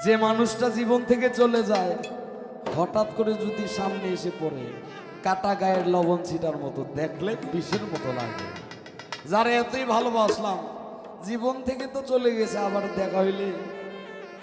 যে মানুষটা জীবন থেকে চলে যায় হঠাৎ করে যদি সামনে এসে পড়ে কাটা গায়ের লবণ ছিটার মতো দেখলে বিষের মতো লাগে। যারা এতই ভালোবাসলাম জীবন থেকে তো চলে গেছে, আবার দেখা হইলে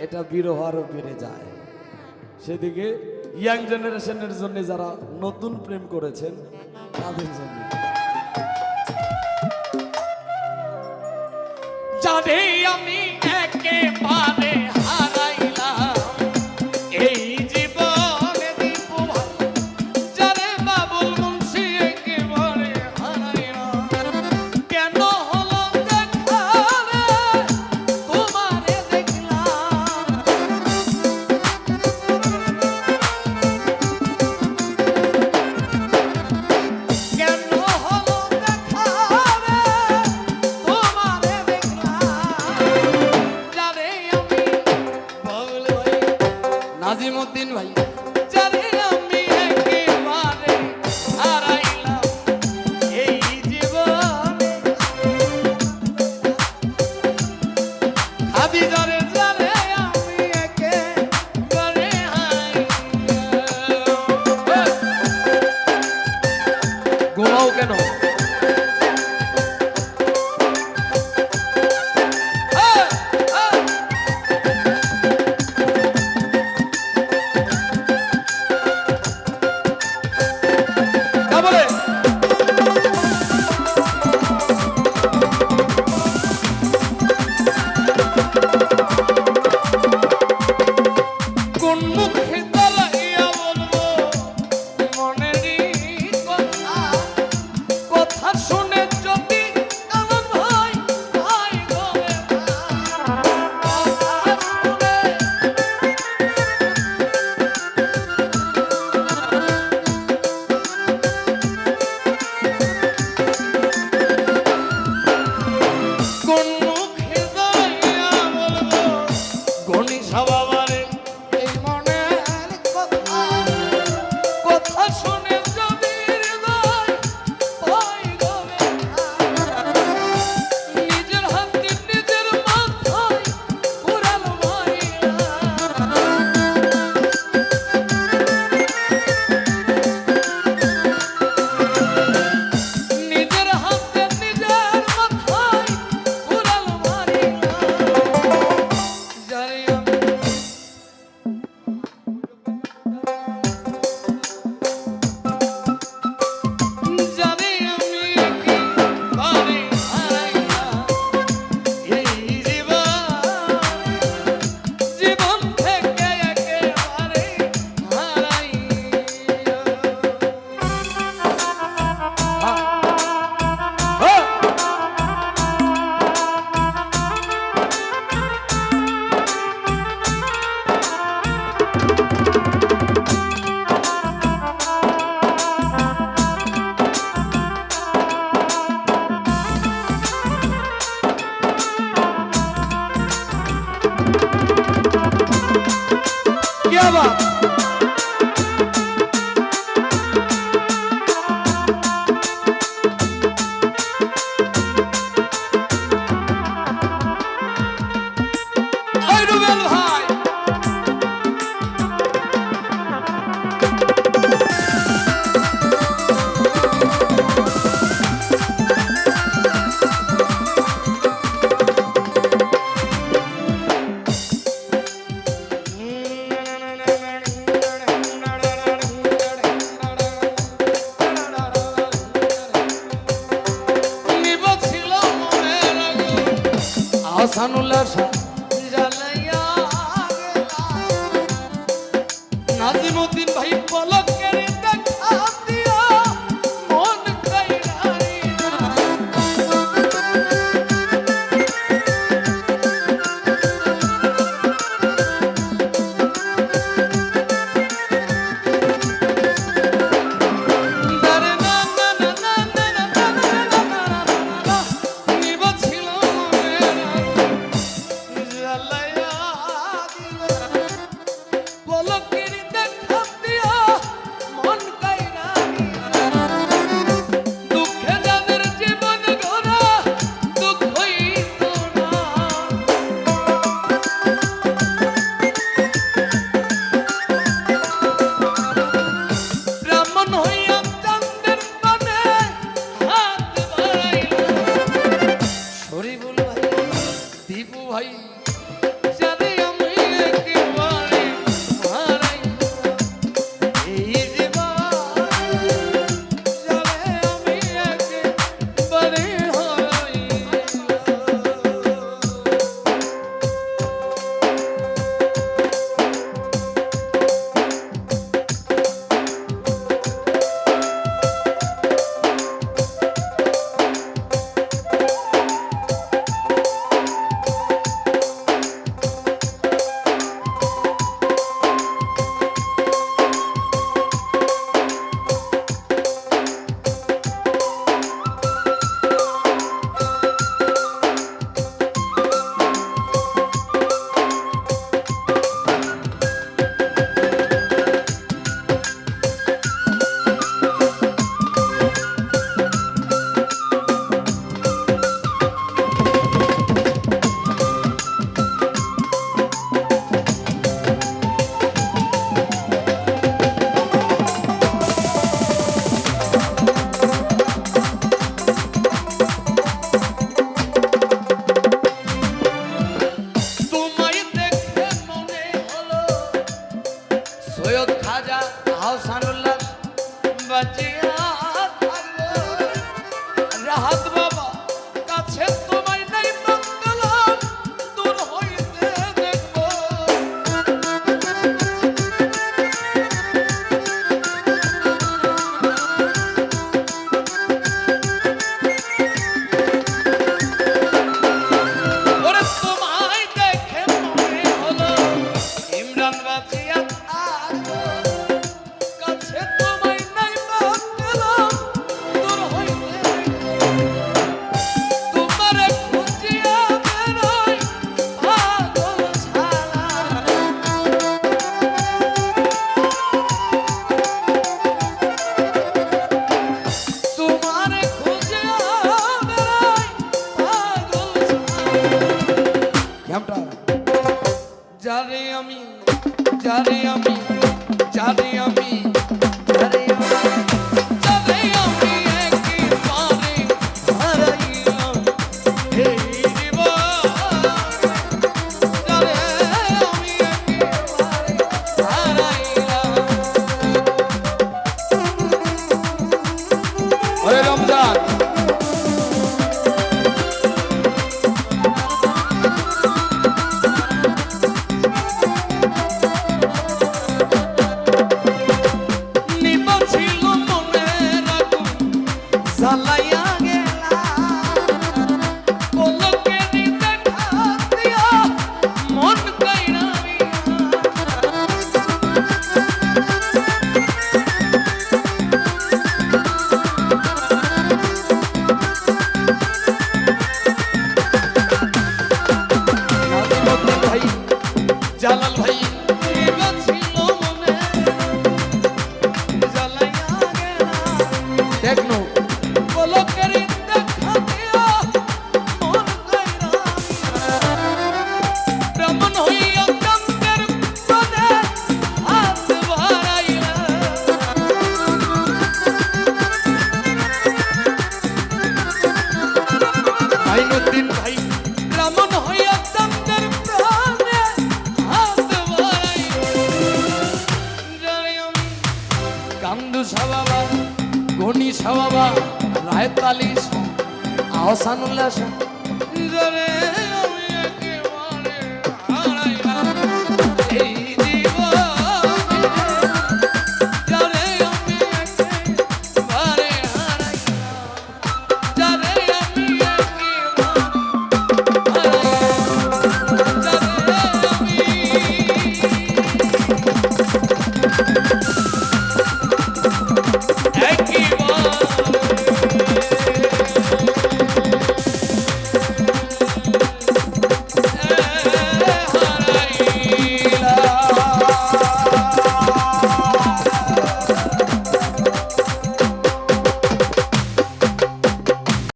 এটা বিরহ আরো বেড়ে যায়। সেদিকে ইয়াং জেনারেশনের জন্য যারা নতুন প্রেম করেছেন তাদের জন্য যারে আমি একেবারে হারাইলাম এই জীবনে দিব যারে বাবুল মুন্সি একেবারে হারাইলাম কেন হলো দেখা রে তোমারে দেখলাম কেন হলো দেখা রে তোমারে নাজিমউদ্দিন ভাই যারে আমি একেবারে হারাইলাম এই জীবনে খাদিজারে যারে আমি একেবারে হারাইলাম গোলাও কেন হাসানুল্লাহ জ্বালাইয়া নাজিমউদ্দিন ভাই পলকের দেখা দিয়া মন কাইরাইয়া আহসানুল্লাহ বাঁচিয়া থাকবো রাহাত বাবা কাছে তোমায় নাই মঙ্গলম দূর হইতে দেখবো ওরে তোমায় দেখে মনে হলো ইমরান বাঁচিয়া থাকবো কাছে তোমায় নাই মঙ্গলম দূর হইতে তোমারে খুঁজিয়া বেরোই পাগল ছাড়া তোমারে খুঁজিয়া বেরোই পাগল ছাড়া কেমটা যারে আমি যারে আমি যারে আমি যারে আমি যারে আমি একেবারে হারাইলাম এই জীবন যারে আমি একেবারে হারাইলাম ওরে রমজান নিবাছিল মনের আগুন জ্বালাইয়া গেলা পলকেরই দেখা দিয়া মন কাইরা নাজিমুদ্দিন ভাই জালাল ভাই নিবাছিল মনে জ্বালাইয়া গেলা দেখনো পলকেরই দেখা দিয়া মন কাইরা ব্রাহ্মণ হইয়া চন্দ্রের পদে হাত বাড়াইলা আইনুদ্দিন ভাই ব্রাহ্মণ হইয়া চন্দ্রের পদে হাত বাড়াইলা জানি আমি কান্দু সাবাবা গনি সাবাবা রায়তালিশ আহসানুল্লাহ জানে